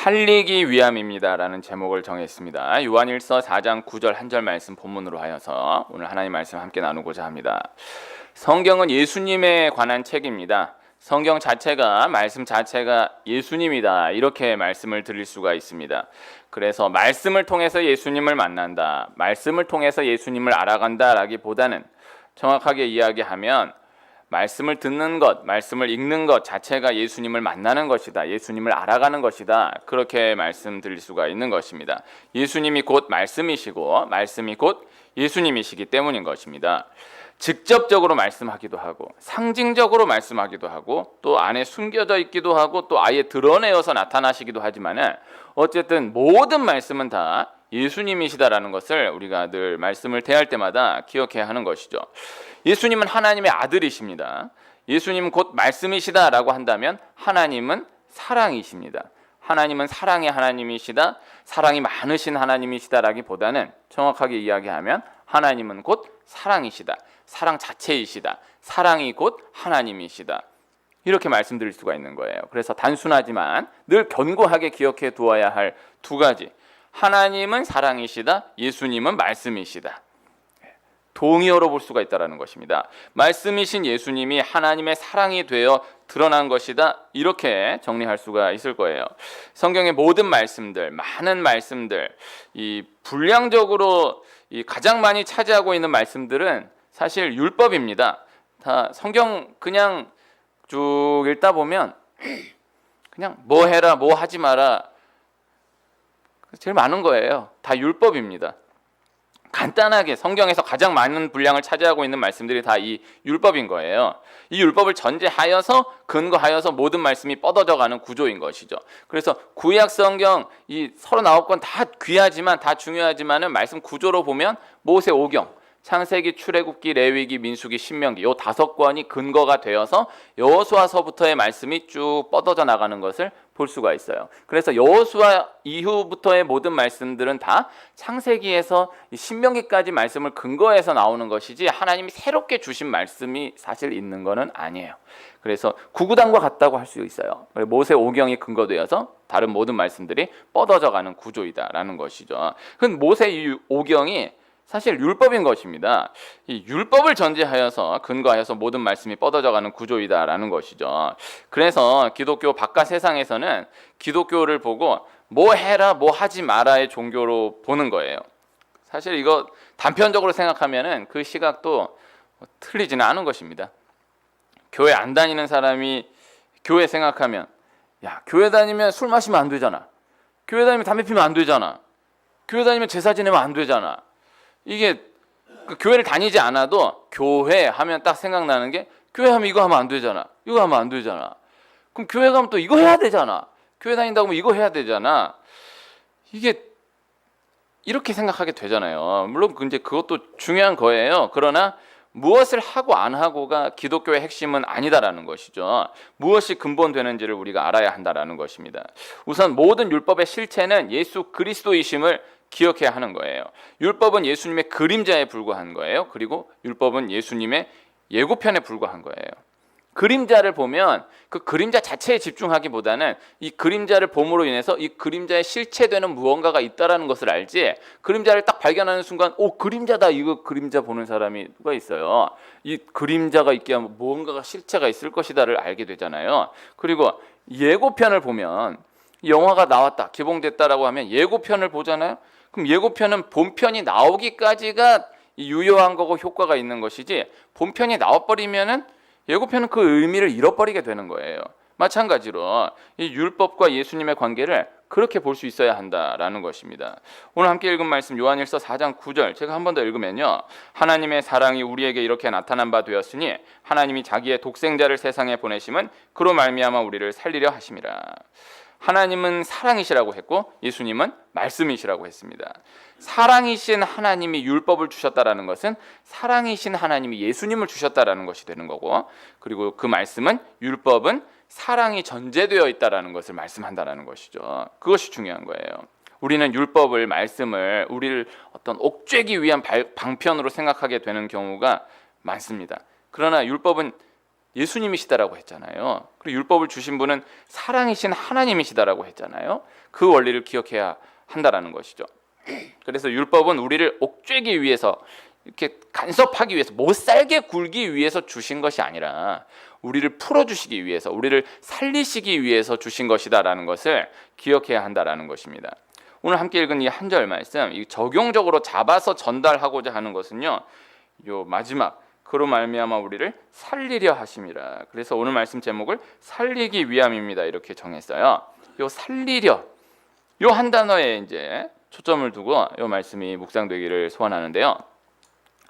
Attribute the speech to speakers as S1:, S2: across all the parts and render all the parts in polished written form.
S1: 살리기 위함입니다라는 제목을 정했습니다. 요한일서 4장 9절 한 절 말씀 본문으로 하여서 오늘 하나님 말씀 함께 나누고자 합니다. 성경은 예수님에 관한 책입니다. 성경 자체가, 말씀 자체가 예수님이다, 이렇게 말씀을 드릴 수가 있습니다. 그래서 말씀을 통해서 예수님을 만난다, 말씀을 통해서 예수님을 알아간다 라기보다는 정확하게 이야기하면 말씀을 듣는 것, 말씀을 읽는 것 자체가 예수님을 만나는 것이다, 예수님을 알아가는 것이다, 그렇게 말씀드릴 수가 있는 것입니다. 예수님이 곧 말씀이시고 말씀이 곧 예수님이시기 때문인 것입니다. 직접적으로 말씀하기도 하고 상징적으로 말씀하기도 하고 또 안에 숨겨져 있기도 하고 또 아예 드러내어서 나타나시기도 하지만은 어쨌든 모든 말씀은 다 예수님이시다라는 것을 우리가 늘 말씀을 대할 때마다 기억해야 하는 것이죠. 예수님은 하나님의 아들이십니다. 예수님은 곧 말씀이시다라고 한다면 하나님은 사랑이십니다. 하나님은 사랑의 하나님이시다, 사랑이 많으신 하나님이시다라기보다는 정확하게 이야기하면 하나님은 곧 사랑이시다, 사랑 자체이시다, 사랑이 곧 하나님이시다, 이렇게 말씀드릴 수가 있는 거예요. 그래서 단순하지만 늘 견고하게 기억해 두어야 할 두 가지, 하나님은 사랑이시다, 예수님은 말씀이시다, 동의어로 볼 수가 있다는 것입니다. 말씀이신 예수님이 하나님의 사랑이 되어 드러난 것이다, 이렇게 정리할 수가 있을 거예요. 성경의 모든 말씀들, 많은 말씀들, 이 분량적으로 가장 많이 차지하고 있는 말씀들은 사실 율법입니다. 다 성경 그냥 쭉 읽다 보면 그냥 뭐 해라, 뭐 하지 마라, 제일 많은 거예요. 다 율법입니다. 간단하게 성경에서 가장 많은 분량을 차지하고 있는 말씀들이 다 이 율법인 거예요. 이 율법을 전제하여서 근거하여서 모든 말씀이 뻗어져가는 구조인 것이죠. 그래서 구약 성경 이 39권 다 귀하지만, 다 중요하지만은 말씀 구조로 보면 모세오경, 창세기, 출애굽기, 레위기, 민수기, 신명기 요 5권이 근거가 되어서 여호수아서부터의 말씀이 쭉 뻗어져 나가는 것을 볼 수가 있어요. 그래서 여호수아 이후부터의 모든 말씀들은 다 창세기에서 신명기까지 말씀을 근거해서 나오는 것이지 하나님이 새롭게 주신 말씀이 사실 있는 것은 아니에요. 그래서 구구단과 같다고 할 수 있어요. 모세오경이 근거되어서 다른 모든 말씀들이 뻗어져 가는 구조이다라는 것이죠. 그건 모세오경이 사실 율법인 것입니다. 이 율법을 전제하여서 근거하여서 모든 말씀이 뻗어져가는 구조이다라는 것이죠. 그래서 기독교 바깥 세상에서는 기독교를 보고 뭐 해라, 뭐 하지 마라의 종교로 보는 거예요. 사실 이거 단편적으로 생각하면은 그 시각도 틀리지는 않은 것입니다. 교회 안 다니는 사람이 교회 생각하면, 야, 교회 다니면 술 마시면 안 되잖아, 교회 다니면 담배 피면 안 되잖아, 교회 다니면 제사 지내면 안 되잖아. 이게 그 교회를 다니지 않아도 교회 하면 딱 생각나는 게, 교회 하면 이거 하면 안 되잖아, 이거 하면 안 되잖아, 그럼 교회 가면 또 이거 해야 되잖아, 교회 다닌다고 하면 이거 해야 되잖아. 이게 이렇게 생각하게 되잖아요. 물론 이제 그것도 중요한 거예요. 그러나 무엇을 하고 안 하고가 기독교의 핵심은 아니다라는 것이죠. 무엇이 근본되는지를 우리가 알아야 한다라는 것입니다. 우선 모든 율법의 실체는 예수 그리스도이심을 기억해야 하는 거예요. 율법은 예수님의 그림자에 불과한 거예요. 그리고 율법은 예수님의 예고편에 불과한 거예요. 그림자를 보면 그 그림자 자체에 집중하기보다는 이 그림자를 봄으로 인해서 이 그림자에 실체되는 무언가가 있다라는 것을 알지, 그림자를 딱 발견하는 순간 그림자다, 이거 그림자 보는 사람이 누가 있어요. 이 그림자가 있게 하면 무언가가 실체가 있을 것이다를 알게 되잖아요. 그리고 예고편을 보면 영화가 나왔다, 개봉됐다라고 하면 예고편을 보잖아요. 그럼 예고편은 본편이 나오기까지가 유효한 거고 효과가 있는 것이지, 본편이 나와버리면은 예고편은 그 의미를 잃어버리게 되는 거예요. 마찬가지로 이 율법과 예수님의 관계를 그렇게 볼 수 있어야 한다라는 것입니다. 오늘 함께 읽은 말씀 요한일서 4장 9절 제가 한 번 더 읽으면요, 하나님의 사랑이 우리에게 이렇게 나타난 바 되었으니 하나님이 자기의 독생자를 세상에 보내심은 그로 말미암아 우리를 살리려 하심이라. 하나님은 사랑이시라고 했고 예수님은 말씀이시라고 했습니다. 사랑이신 하나님이 율법을 주셨다라는 것은 사랑이신 하나님이 예수님을 주셨다라는 것이 되는 거고, 그리고 그 말씀은, 율법은 사랑이 전제되어 있다라는 것을 말씀한다라는 것이죠. 그것이 중요한 거예요. 우리는 율법을, 말씀을 우리를 어떤 옥죄기 위한 방편으로 생각하게 되는 경우가 많습니다. 그러나 율법은 예수님이시다라고 했잖아요. 그리고 율법을 주신 분은 사랑이신 하나님이시다라고 했잖아요. 그 원리를 기억해야 한다라는 것이죠. 그래서 율법은 우리를 옥죄기 위해서, 이렇게 간섭하기 위해서, 못 살게 굴기 위해서 주신 것이 아니라 우리를 풀어주시기 위해서, 우리를 살리시기 위해서 주신 것이다라는 것을 기억해야 한다라는 것입니다. 오늘 함께 읽은 이 한 절 말씀, 이 적용적으로 잡아서 전달하고자 하는 것은요, 요 마지막 그로 말미암아 우리를 살리려 하심이라. 그래서 오늘 말씀 제목을 살리기 위함입니다, 이렇게 정했어요. 요 살리려, 요 한 단어에 이제 초점을 두고 요 말씀이 묵상되기를 소원하는데요.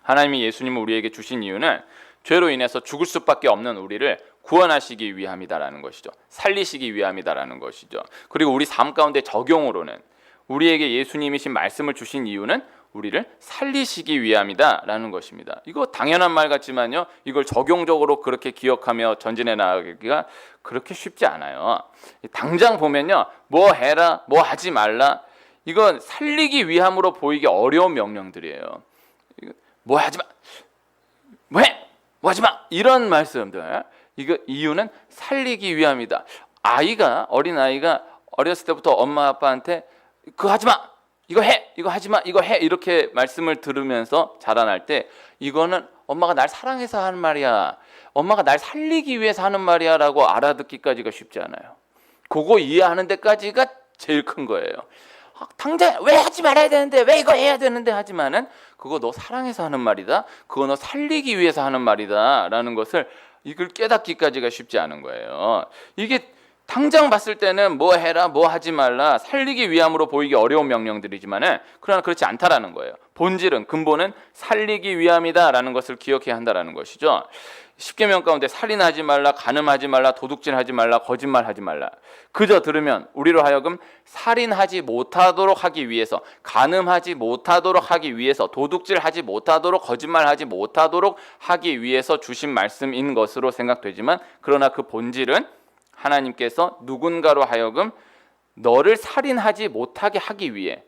S1: 하나님이 예수님을 우리에게 주신 이유는 죄로 인해서 죽을 수밖에 없는 우리를 구원하시기 위함이다라는 것이죠. 살리시기 위함이다라는 것이죠. 그리고 우리 삶 가운데 적용으로는 우리에게 예수님이신 말씀을 주신 이유는 우리를 살리시기 위함이다라는 것입니다. 이거 당연한 말 같지만요, 이걸 적용적으로 그렇게 기억하며 전진해 나가기가 그렇게 쉽지 않아요. 당장 보면요, 뭐 해라, 뭐 하지 말라, 이건 살리기 위함으로 보이기 어려운 명령들이에요. 뭐 하지 마, 뭐 해, 뭐 하지 마, 이런 말씀들, 이거 이유는 살리기 위함이다. 어린 아이가 어렸을 때부터 엄마 아빠한테 그거 하지 마, 이거 해, 이거 하지 마, 이거 해, 이렇게 말씀을 들으면서 자라날 때 이거는 엄마가 날 사랑해서 하는 말이야, 엄마가 날 살리기 위해서 하는 말이야 라고 알아듣기까지가 쉽지 않아요. 그거 이해하는 데까지가 제일 큰 거예요. 당장 왜 하지 말아야 되는데, 왜 이거 해야 되는데 하지만은 그거 너 사랑해서 하는 말이다, 그거 너 살리기 위해서 하는 말이다 라는 것을 이걸 깨닫기까지가 쉽지 않은 거예요. 이게 당장 봤을 때는 뭐 해라, 뭐 하지 말라, 살리기 위함으로 보이기 어려운 명령들이지만은 그러나 그렇지 않다라는 거예요. 본질은, 근본은 살리기 위함이다라는 것을 기억해야 한다라는 것이죠. 십계명 가운데 살인하지 말라, 간음하지 말라, 도둑질하지 말라, 거짓말하지 말라, 그저 들으면 우리로 하여금 살인하지 못하도록 하기 위해서, 간음하지 못하도록 하기 위해서, 도둑질하지 못하도록, 거짓말하지 못하도록 하기 위해서 주신 말씀인 것으로 생각되지만, 그러나 그 본질은 하나님께서 누군가로 하여금 너를 살인하지 못하게 하기 위해,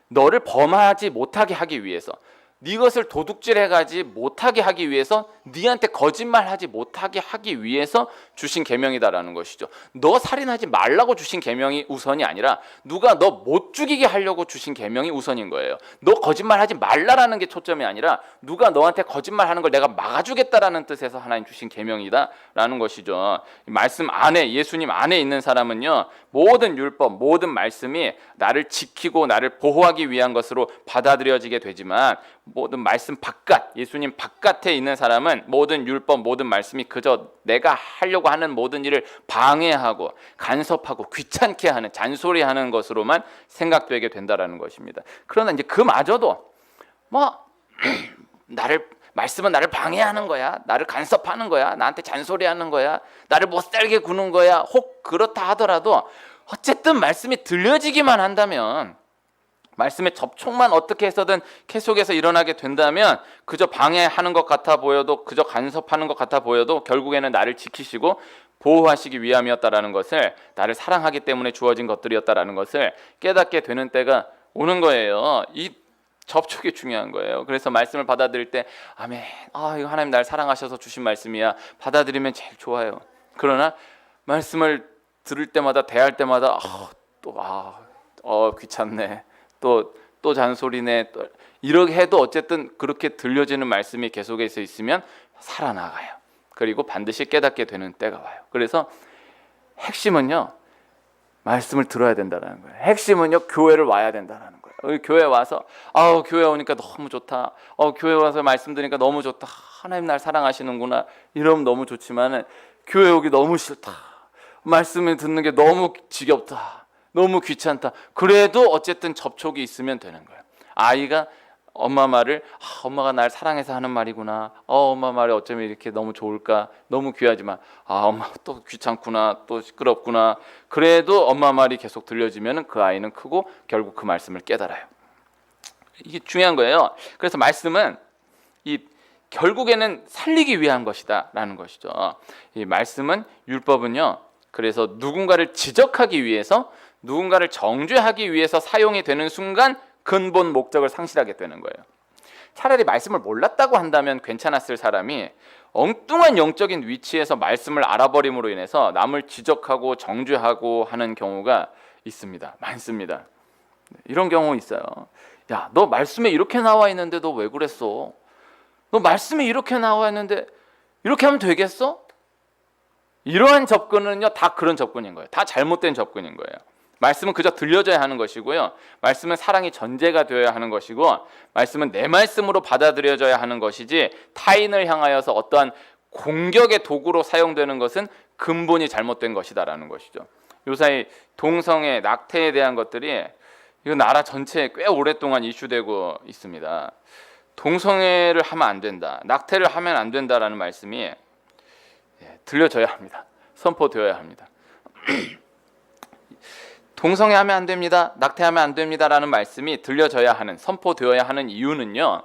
S1: 너를 범하지 못하게 하기 위해서, 네 것을 도둑질해가지 못하게 하기 위해서, 네한테 거짓말하지 못하게 하기 위해서 주신 계명이다라는 것이죠. 너 살인하지 말라고 주신 계명이 우선이 아니라 누가 너 못 죽이게 하려고 주신 계명이 우선인 거예요. 너 거짓말하지 말라라는 게 초점이 아니라 누가 너한테 거짓말하는 걸 내가 막아주겠다라는 뜻에서 하나님 주신 계명이다라는 것이죠. 말씀 안에, 예수님 안에 있는 사람은요, 모든 율법, 모든 말씀이 나를 지키고 나를 보호하기 위한 것으로 받아들여지게 되지만, 모든 말씀 바깥, 예수님 바깥에 있는 사람은 모든 율법, 모든 말씀이 그저 내가 하려고 하는 모든 일을 방해하고 간섭하고 귀찮게 하는, 잔소리하는 것으로만 생각되게 된다라는 것입니다. 그러나 이제 그마저도 말씀은 나를 방해하는 거야, 나를 간섭하는 거야, 나한테 잔소리하는 거야, 나를 못 살게 구는 거야, 혹 그렇다 하더라도 어쨌든 말씀이 들려지기만 한다면, 말씀의 접촉만 어떻게 해서든 계속해서 일어나게 된다면, 그저 방해하는 것 같아 보여도, 그저 간섭하는 것 같아 보여도 결국에는 나를 지키시고 보호하시기 위함이었다라는 것을, 나를 사랑하기 때문에 주어진 것들이었다라는 것을 깨닫게 되는 때가 오는 거예요. 이 접촉이 중요한 거예요. 그래서 말씀을 받아들일 때 아멘, 이거 하나님 날 사랑하셔서 주신 말씀이야, 받아들이면 제일 좋아요. 그러나 말씀을 들을 때마다, 대할 때마다 귀찮네, 또 잔소리네, 이렇게 해도 어쨌든 그렇게 들려지는 말씀이 계속해서 있으면 살아나가요. 그리고 반드시 깨닫게 되는 때가 와요. 그래서 핵심은요, 말씀을 들어야 된다는 거예요. 핵심은요, 교회를 와야 된다는 거예요. 교회 와서 교회 오니까 너무 좋다, 교회 와서 말씀 들으니까 너무 좋다, 하나님 날 사랑하시는구나, 이러면 너무 좋지만은 교회 오기 너무 싫다, 말씀을 듣는 게 너무 지겹다, 너무 귀찮다, 그래도 어쨌든 접촉이 있으면 되는 거예요. 아이가 엄마 말을 엄마가 날 사랑해서 하는 말이구나, 엄마 말이 어쩌면 이렇게 너무 좋을까, 너무 귀하지만 엄마 또 귀찮구나, 또 시끄럽구나, 그래도 엄마 말이 계속 들려지면 그 아이는 크고 결국 그 말씀을 깨달아요. 이게 중요한 거예요. 그래서 말씀은 결국에는 살리기 위한 것이다 라는 것이죠. 이 말씀은, 율법은요, 그래서 누군가를 지적하기 위해서, 누군가를 정죄하기 위해서 사용이 되는 순간 근본 목적을 상실하게 되는 거예요. 차라리 말씀을 몰랐다고 한다면 괜찮았을 사람이 엉뚱한 영적인 위치에서 말씀을 알아버림으로 인해서 남을 지적하고 정죄하고 하는 경우가 있습니다. 많습니다. 이런 경우 있어요. 야, 너 말씀에 이렇게 나와 있는데 너 왜 그랬어? 너 말씀에 이렇게 나와 있는데 이렇게 하면 되겠어? 이러한 접근은요, 다 그런 접근인 거예요. 다 잘못된 접근인 거예요. 말씀은 그저 들려줘야 하는 것이고요. 말씀은 사랑이 전제가 되어야 하는 것이고, 말씀은 내 말씀으로 받아들여져야 하는 것이지 타인을 향하여서 어떠한 공격의 도구로 사용되는 것은 근본이 잘못된 것이다라는 것이죠. 요사이 동성애, 낙태에 대한 것들이 이거 나라 전체에 꽤 오랫동안 이슈되고 있습니다. 동성애를 하면 안 된다, 낙태를 하면 안 된다라는 말씀이 들려져야 합니다. 선포되어야 합니다. 동성애하면 안 됩니다, 낙태하면 안 됩니다라는 말씀이 들려져야 하는, 선포되어야 하는 이유는요,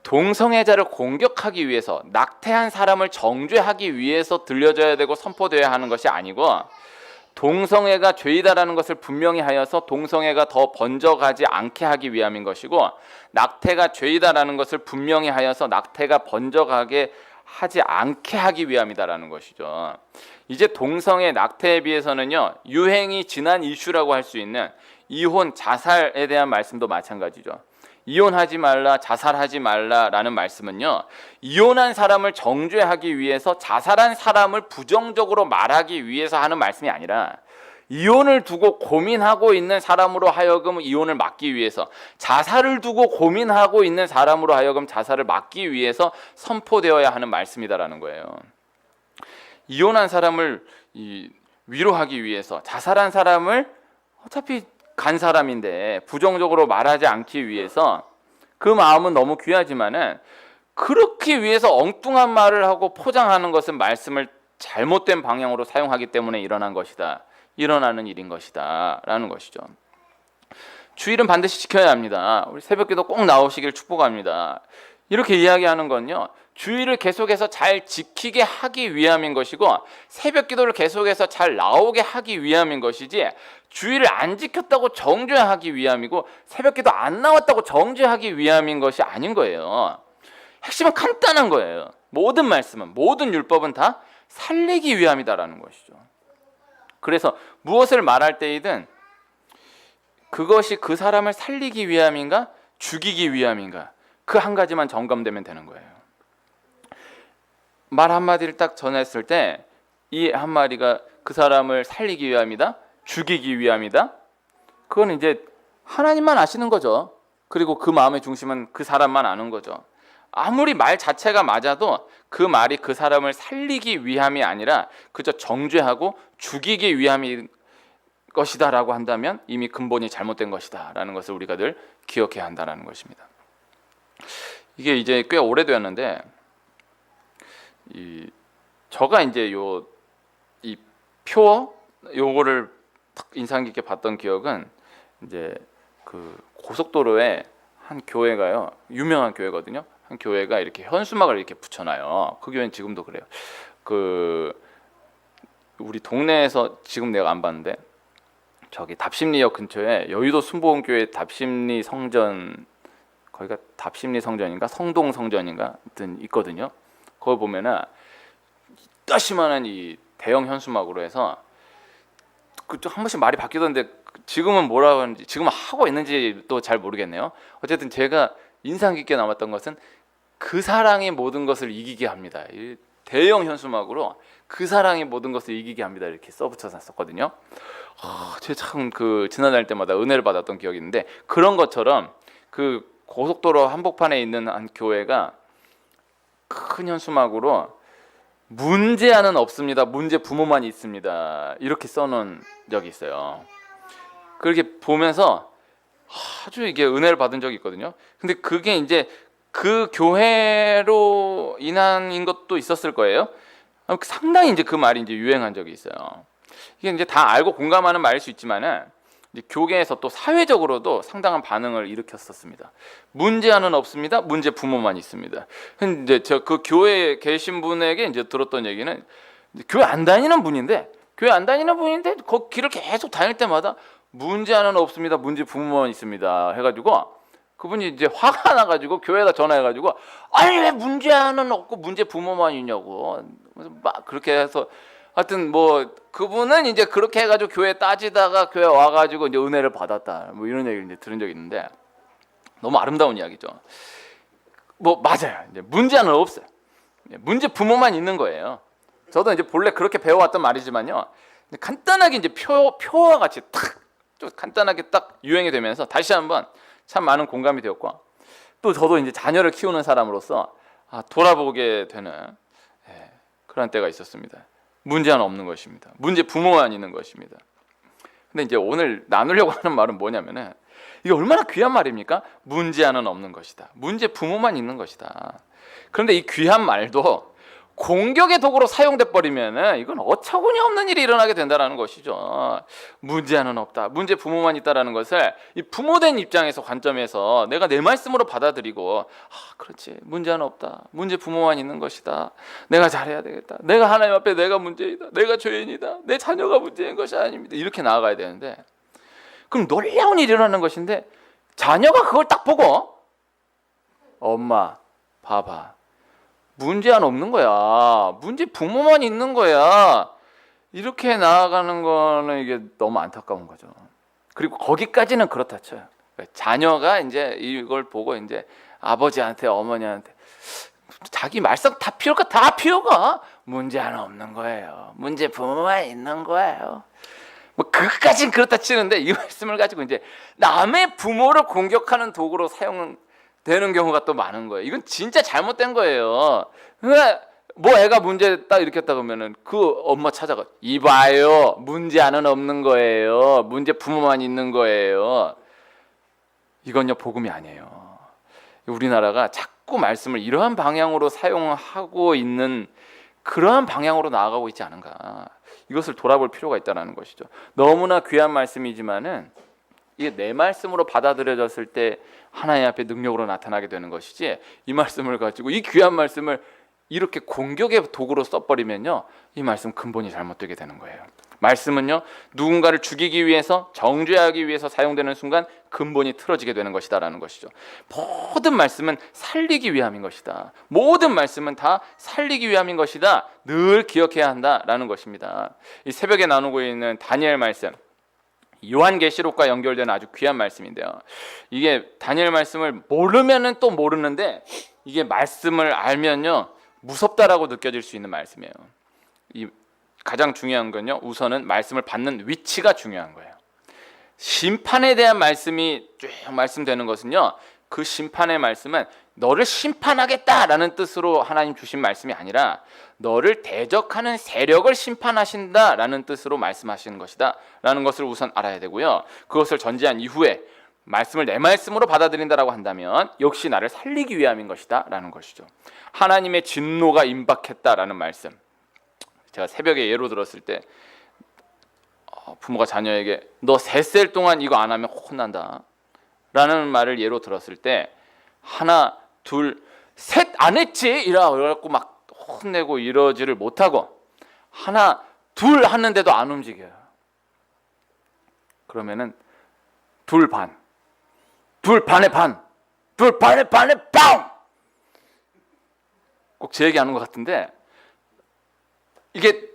S1: 동성애자를 공격하기 위해서, 낙태한 사람을 정죄하기 위해서 들려져야 되고 선포되어야 하는 것이 아니고, 동성애가 죄이다라는 것을 분명히 하여서 동성애가 더 번져가지 않게 하기 위함인 것이고, 낙태가 죄이다라는 것을 분명히 하여서 낙태가 번져가게 하지 않게 하기 위함이다라는 것이죠. 이제 동성애, 낙태에 비해서는요, 유행이 지난 이슈라고 할 수 있는 이혼, 자살에 대한 말씀도 마찬가지죠. 이혼하지 말라, 자살하지 말라라는 말씀은요, 이혼한 사람을 정죄하기 위해서 자살한 사람을 부정적으로 말하기 위해서 하는 말씀이 아니라, 이혼을 두고 고민하고 있는 사람으로 하여금 이혼을 막기 위해서, 자살을 두고 고민하고 있는 사람으로 하여금 자살을 막기 위해서 선포되어야 하는 말씀이다라는 거예요. 이혼한 사람을 위로하기 위해서, 자살한 사람을 어차피 간 사람인데 부정적으로 말하지 않기 위해서, 그 마음은 너무 귀하지만은 그렇게 위해서 엉뚱한 말을 하고 포장하는 것은 말씀을 잘못된 방향으로 사용하기 때문에 일어난 것이다, 일어나는 일인 것이다 라는 것이죠. 주일은 반드시 지켜야 합니다. 우리 새벽기도 꼭 나오시길 축복합니다. 이렇게 이야기하는 건요, 주일을 계속해서 잘 지키게 하기 위함인 것이고, 새벽기도를 계속해서 잘 나오게 하기 위함인 것이지, 주일을 안 지켰다고 정죄하기 위함이고 새벽기도 안 나왔다고 정죄하기 위함인 것이 아닌 거예요. 핵심은 간단한 거예요. 모든 말씀은, 모든 율법은 다 살리기 위함이다라는 것이죠. 그래서 무엇을 말할 때이든 그것이 그 사람을 살리기 위함인가, 죽이기 위함인가, 그 한 가지만 점검되면 되는 거예요. 말 한마디를 딱 전했을 때 이 한마디가 그 사람을 살리기 위함이다, 죽이기 위함이다, 그건 이제 하나님만 아시는 거죠. 그리고 그 마음의 중심은 그 사람만 아는 거죠. 아무리 말 자체가 맞아도 그 말이 그 사람을 살리기 위함이 아니라 그저 정죄하고 죽이기 위함인 것이다라고 한다면 이미 근본이 잘못된 것이다 라는 것을 우리가 늘 기억해야 한다는 것입니다. 이게 이제 꽤 오래되었는데, 저가 이제 이 표어 요거를 딱 인상 깊게 봤던 기억은, 이제 그 고속도로에 한 교회가요, 유명한 교회거든요. 한 교회가 이렇게 현수막을 이렇게 붙여놔요. 그 교회는 지금도 그래요. 그 우리 동네에서, 지금 내가 안 봤는데 저기 답심리역 근처에 여의도 순복음교회 답심리 성전, 거기가 답심리 성전인가 성동 성전인가 하여튼 있거든요. 거기 보면은 이따시만한 이 대형 현수막으로 해서, 그한 번씩 말이 바뀌던데 지금은 뭐라고 하는지, 지금 하고 있는지 또 잘 모르겠네요. 어쨌든 제가 인상 깊게 남았던 것은 그 사랑이 모든 것을 이기게 합니다. 이 대형 현수막으로 그 사랑이 모든 것을 이기게 합니다 이렇게 써붙여서 놨었거든요. 제가 참 그 지나다닐 때마다 은혜를 받았던 기억이 있는데, 그런 것처럼 그 고속도로 한복판에 있는 한 교회가 큰 현수막으로 문제아는 없습니다, 문제 부모만 있습니다 이렇게 써놓은 적이 있어요. 그렇게 보면서 아주 이게 은혜를 받은 적이 있거든요. 근데 그게 이제 그 교회로 인한 것도 있었을 거예요. 상당히 이제 그 말이 이제 유행한 적이 있어요. 이게 이제 다 알고 공감하는 말일 수 있지만은 이제 교계에서 또 사회적으로도 상당한 반응을 일으켰었습니다. 문제아는 없습니다, 문제 부모만 있습니다. 근데 저 그 교회에 계신 분에게 이제 들었던 얘기는, 교회 안 다니는 분인데 그 길을 계속 다닐 때마다 문제아는 없습니다, 문제 부모만 있습니다 해가지고 그분이 이제 화가 나가지고 교회에다 전화해가지고 아니 왜 문제는 없고 문제 부모만 있냐고 막 그렇게 해서 하여튼 뭐 그분은 이제 그렇게 해가지고 교회 따지다가 교회 와가지고 이제 은혜를 받았다 뭐 이런 얘기를 이제 들은 적이 있는데 너무 아름다운 이야기죠. 뭐 맞아요. 이제 문제는 없어요. 문제 부모만 있는 거예요. 저도 이제 본래 그렇게 배워왔던 말이지만요. 간단하게 이제 표와 같이 탁 좀 간단하게 딱 유행이 되면서 다시 한번 참 많은 공감이 되었고 또 저도 이제 자녀를 키우는 사람으로서 돌아보게 되는 그런 때가 있었습니다. 문제는 없는 것입니다. 문제 부모만 있는 것입니다. 근데 이제 오늘 나누려고 하는 말은 뭐냐면은 이게 얼마나 귀한 말입니까? 문제는 없는 것이다. 문제 부모만 있는 것이다. 그런데 이 귀한 말도 공격의 도구로 사용돼 버리면은 이건 어처구니 없는 일이 일어나게 된다라는 것이죠. 문제는 없다. 문제 부모만 있다라는 것을 이 부모된 입장에서 관점에서 내가 내 말씀으로 받아들이고 그렇지. 문제는 없다. 문제 부모만 있는 것이다. 내가 잘해야 되겠다. 내가 하나님 앞에 내가 문제이다. 내가 죄인이다. 내 자녀가 문제인 것이 아닙니다. 이렇게 나아가야 되는데 그럼 놀라운 일이 일어나는 것인데 자녀가 그걸 딱 보고 엄마 봐봐. 문제는 없는 거야. 문제 부모만 있는 거야. 이렇게 나아가는 거는 이게 너무 안타까운 거죠. 그리고 거기까지는 그렇다 쳐요. 자녀가 이제 이걸 보고 이제 아버지한테 어머니한테 자기 말썽 다 피울까? 다 피우고 문제는 없는 거예요. 문제 부모만 있는 거예요. 뭐 그까진 그렇다 치는데 이 말씀을 가지고 이제 남의 부모를 공격하는 도구로 사용되는 경우가 또 많은 거예요. 이건 진짜 잘못된 거예요. 뭐 애가 문제 딱 이렇게 했다 그러면은 그 엄마 찾아가 이봐요. 문제는 없는 거예요. 문제 부모만 있는 거예요. 이건요 복음이 아니에요. 우리나라가 자꾸 말씀을 이러한 방향으로 사용하고 있는 그러한 방향으로 나아가고 있지 않은가. 이것을 돌아볼 필요가 있다는 것이죠. 너무나 귀한 말씀이지만은 이게 내 말씀으로 받아들여졌을 때 하나님 앞에 능력으로 나타나게 되는 것이지 이 말씀을 가지고 이 귀한 말씀을 이렇게 공격의 도구로 써버리면요 이 말씀 근본이 잘못되게 되는 거예요. 말씀은요 누군가를 죽이기 위해서 정죄하기 위해서 사용되는 순간 근본이 틀어지게 되는 것이다라는 것이죠. 모든 말씀은 살리기 위함인 것이다. 모든 말씀은 다 살리기 위함인 것이다. 늘 기억해야 한다라는 것입니다. 이 새벽에 나누고 있는 다니엘 말씀 요한계시록과 연결되는 아주 귀한 말씀인데요. 이게 다니엘 말씀을 모르면은 또 모르는데 이게 말씀을 알면요 무섭다라고 느껴질 수 있는 말씀이에요. 이 가장 중요한 건요 우선은 말씀을 받는 위치가 중요한 거예요. 심판에 대한 말씀이 쭉 말씀되는 것은요 그 심판의 말씀은 너를 심판하겠다라는 뜻으로 하나님 주신 말씀이 아니라 너를 대적하는 세력을 심판하신다라는 뜻으로 말씀하시는 것이다 라는 것을 우선 알아야 되고요. 그것을 전제한 이후에 말씀을 내 말씀으로 받아들인다라고 한다면 역시 나를 살리기 위함인 것이다 라는 것이죠. 하나님의 진노가 임박했다라는 말씀, 제가 새벽에 예로 들었을 때 부모가 자녀에게 너 셋셀 동안 이거 안 하면 혼난다 라는 말을 예로 들었을 때 하나 둘 셋 안 했지 이래갖고 막 혼내고 이러지를 못하고 하나 둘 하는데도 안 움직여요. 그러면은 둘 반, 둘 반의 반, 둘 반의 반의 빵! 꼭 제 얘기하는 것 같은데 이게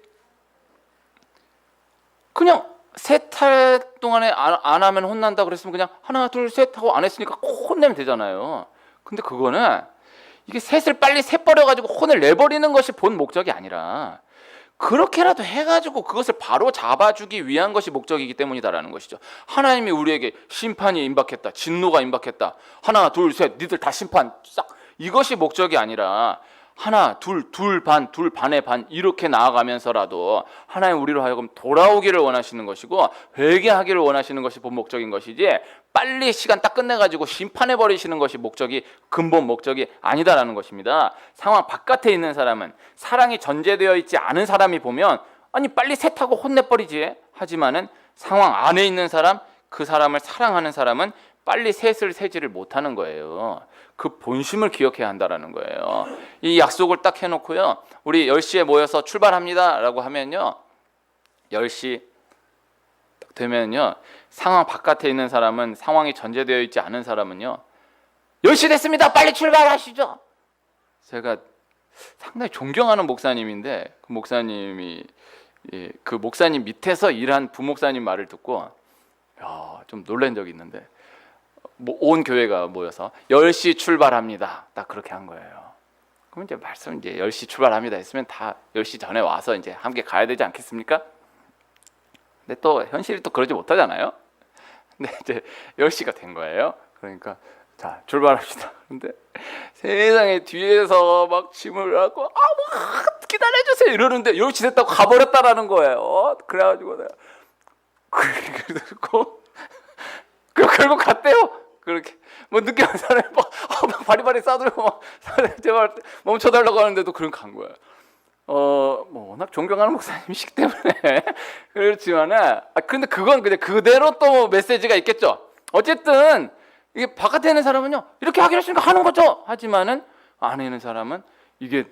S1: 그냥 셋 할 동안에 안 하면 혼난다 그랬으면 그냥 하나 둘 셋 하고 안 했으니까 꼭 혼내면 되잖아요. 근데 그거는 이게 셋을 빨리 세버려가지고 혼을 내버리는 것이 본 목적이 아니라 그렇게라도 해가지고 그것을 바로 잡아주기 위한 것이 목적이기 때문이다라는 것이죠. 하나님이 우리에게 심판이 임박했다, 진노가 임박했다, 하나 둘 셋 니들 다 심판 싹, 이것이 목적이 아니라 하나 둘 반, 둘 반의 반 이렇게 나아가면서라도 하나님 우리로 하여금 돌아오기를 원하시는 것이고 회개하기를 원하시는 것이 본 목적인 것이지 빨리 시간 딱 끝내가지고 심판해버리시는 것이 목적이 근본 목적이 아니다라는 것입니다. 상황 바깥에 있는 사람은 사랑이 전제되어 있지 않은 사람이 보면 아니 빨리 셋하고 혼내버리지 하지만은 상황 안에 있는 사람, 그 사람을 사랑하는 사람은 빨리 셋을 세지를 못하는 거예요. 그 본심을 기억해야 한다라는 거예요. 이 약속을 딱 해놓고요 우리 10시에 모여서 출발합니다 라고 하면요 10시 딱 되면요 상황 바깥에 있는 사람은, 상황이 전제되어 있지 않은 사람은요 10시 됐습니다. 빨리 출발하시죠. 제가 상당히 존경하는 목사님인데 그 목사님이 그 목사님 밑에서 일한 부목사님 말을 듣고 좀 놀란 적이 있는데 온 교회가 모여서 10시 출발합니다. 딱 그렇게 한 거예요. 그럼 이제 10시 출발합니다 했으면 다 10시 전에 와서 이제 함께 가야 되지 않겠습니까? 근데 또 현실이 또 그러지 못하잖아요. 근데 이제 10시가 된 거예요. 그러니까 자 출발합시다. 근데 세상에 뒤에서 막 짐을 하고 뭐 기다려주세요 이러는데 10시 됐다고 가버렸다라는 거예요. 그래가지고 내가 그리고 결국 갔대요. 그렇게 뭐 늦게 온 사람이 막 바리바리 싸들고 막 제발 멈춰달라고 하는데도 그런 간 거예요. 뭐 워낙 존경하는 목사님이시기 때문에 그렇지만은 근데 그건 그냥 그대로 또 메시지가 있겠죠. 어쨌든 이게 바깥에 있는 사람은요 이렇게 하기로 했으니까 하는 거죠. 하지만은 안에 있는 사람은 이게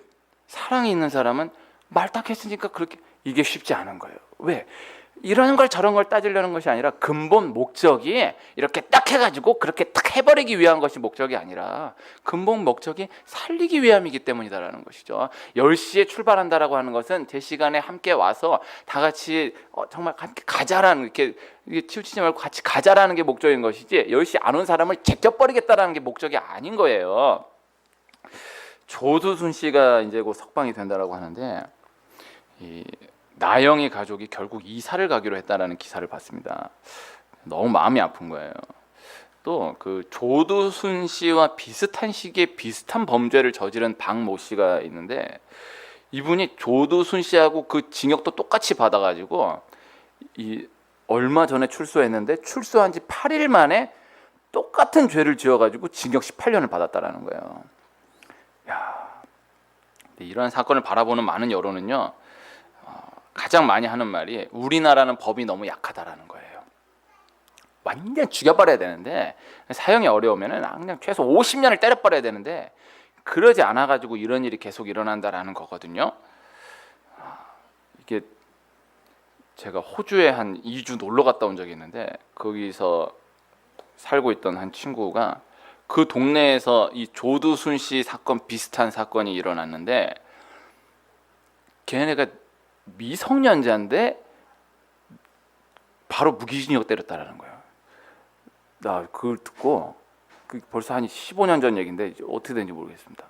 S1: 사랑이 있는 사람은 말 딱 했으니까 그렇게 이게 쉽지 않은 거예요. 왜? 이런 걸 저런 걸 따지려는 것이 아니라 근본 목적이 이렇게 딱 해가지고 그렇게 딱 해버리기 위한 것이 목적이 아니라 근본 목적이 살리기 위함이기 때문이다라는 것이죠. 10시에 출발한다라고 하는 것은 제 시간에 함께 와서 다 같이 정말 함께 가자라는 이렇게 치우치지 말고 같이 가자라는 게 목적인 것이지 10시 안 온 사람을 제껴버리겠다라는 게 목적이 아닌 거예요. 조두순 씨가 이제 곧 석방이 된다라고 하는데 나영이 가족이 결국 이사를 가기로 했다라는 기사를 봤습니다. 너무 마음이 아픈 거예요. 또 그 조두순 씨와 비슷한 시기에 비슷한 범죄를 저지른 박모 씨가 있는데 이분이 조두순 씨하고 그 징역도 똑같이 받아가지고 얼마 전에 출소했는데 출소한 지 8일 만에 똑같은 죄를 지어가지고 징역 18년을 받았다라는 거예요. 이런 사건을 바라보는 많은 여론은요. 가장 많이 하는 말이 우리나라는 법이 너무 약하다라는 거예요. 완전 죽여버려야 되는데 사형이 어려우면은 그냥 최소 50년을 때려버려야 되는데 그러지 않아가지고 이런 일이 계속 일어난다라는 거거든요. 이게 제가 호주에 한 2주 놀러 갔다 온 적이 있는데 거기서 살고 있던 한 친구가 그 동네에서 이 조두순 씨 사건 비슷한 사건이 일어났는데 걔네가 미성년자인데 바로 무기징역 때렸다라는 거예요. 나 그걸 듣고 벌써 한 15년 전 얘기인데 어떻게 되는지 모르겠습니다.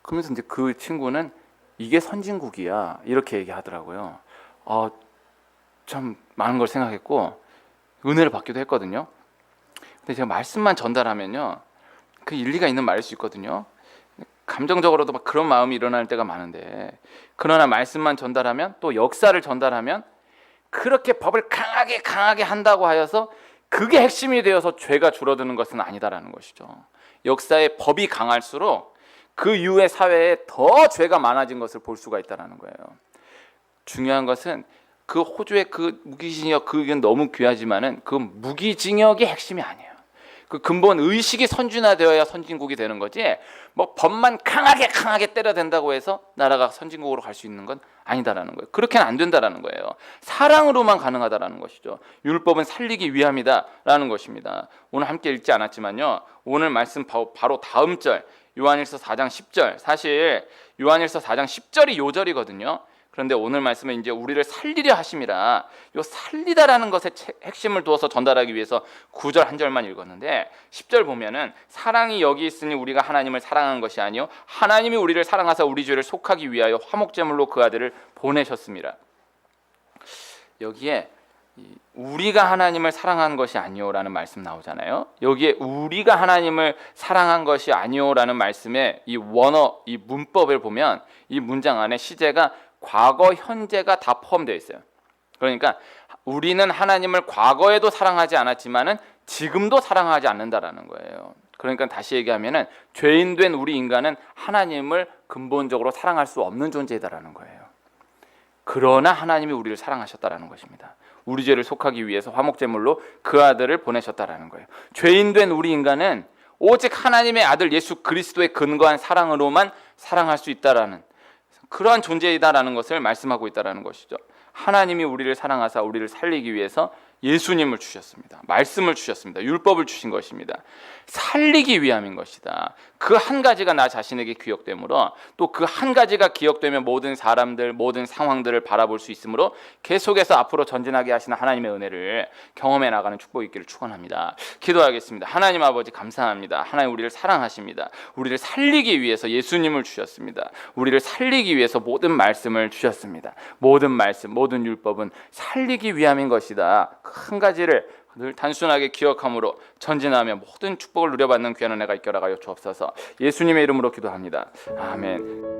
S1: 그러면서 이제 그 친구는 이게 선진국이야 이렇게 얘기하더라고요. 참 많은 걸 생각했고 은혜를 받기도 했거든요. 근데 제가 말씀만 전달하면요 그 일리가 있는 말일 수 있거든요. 감정적으로도 막 그런 마음이 일어날 때가 많은데 그러나 말씀만 전달하면 또 역사를 전달하면 그렇게 법을 강하게 한다고 하여서 그게 핵심이 되어서 죄가 줄어드는 것은 아니다라는 것이죠. 역사의 법이 강할수록 그 이후의 사회에 더 죄가 많아진 것을 볼 수가 있다는 거예요. 중요한 것은 그 호주의 그 무기징역 그 의견 너무 귀하지만은 그 무기징역이 핵심이 아니에요. 그 근본 의식이 선진화되어야 선진국이 되는 거지 뭐 법만 강하게 때려야 된다고 해서 나라가 선진국으로 갈 수 있는 건 아니다라는 거예요. 그렇게는 안 된다라는 거예요. 사랑으로만 가능하다라는 것이죠. 율법은 살리기 위함이다라는 것입니다. 오늘 함께 읽지 않았지만요. 오늘 말씀 바로 다음 절 요한일서 4장 10절 사실 요한일서 4장 10절이 요절이거든요. 그런데 오늘 말씀은 이제 우리를 살리려 하심이라 요 살리다라는 것에 핵심을 두어서 전달하기 위해서 9절 한 절만 읽었는데 10절 보면은 사랑이 여기 있으니 우리가 하나님을 사랑한 것이 아니요 하나님이 우리를 사랑하사 우리 죄를 속하기 위하여 화목제물로 그 아들을 보내셨습니다. 여기에 우리가 하나님을 사랑한 것이 아니요라는 말씀 나오잖아요. 여기에 우리가 하나님을 사랑한 것이 아니요라는 말씀에 이 원어 이 문법을 보면 이 문장 안에 시제가 과거, 현재가 다 포함되어 있어요. 그러니까 우리는 하나님을 과거에도 사랑하지 않았지만은 지금도 사랑하지 않는다라는 거예요. 그러니까 다시 얘기하면은 죄인된 우리 인간은 하나님을 근본적으로 사랑할 수 없는 존재다라는 거예요. 그러나 하나님이 우리를 사랑하셨다라는 것입니다. 우리 죄를 속하기 위해서 화목제물로 그 아들을 보내셨다라는 거예요. 죄인된 우리 인간은 오직 하나님의 아들 예수 그리스도의 근거한 사랑으로만 사랑할 수 있다라는 그러한 존재이다라는 것을 말씀하고 있다라는 것이죠. 하나님이 우리를 사랑하사 우리를 살리기 위해서 예수님을 주셨습니다. 말씀을 주셨습니다. 율법을 주신 것입니다. 살리기 위함인 것이다. 그 한 가지가 나 자신에게 기억되므로 또 그 한 가지가 기억되면 모든 사람들, 모든 상황들을 바라볼 수 있으므로 계속해서 앞으로 전진하게 하시는 하나님의 은혜를 경험해 나가는 축복이 있기를 축원합니다. 기도하겠습니다. 하나님 아버지 감사합니다. 하나님 우리를 사랑하십니다. 우리를 살리기 위해서 예수님을 주셨습니다. 우리를 살리기 위해서 모든 말씀을 주셨습니다. 모든 말씀, 모든 율법은 살리기 위함인 것이다. 한 가지를 늘 단순하게 기억함으로 전진하며 모든 축복을 누려받는 귀한 은혜가 있게 하여 주옵소서. 예수님의 이름으로 기도합니다. 아멘.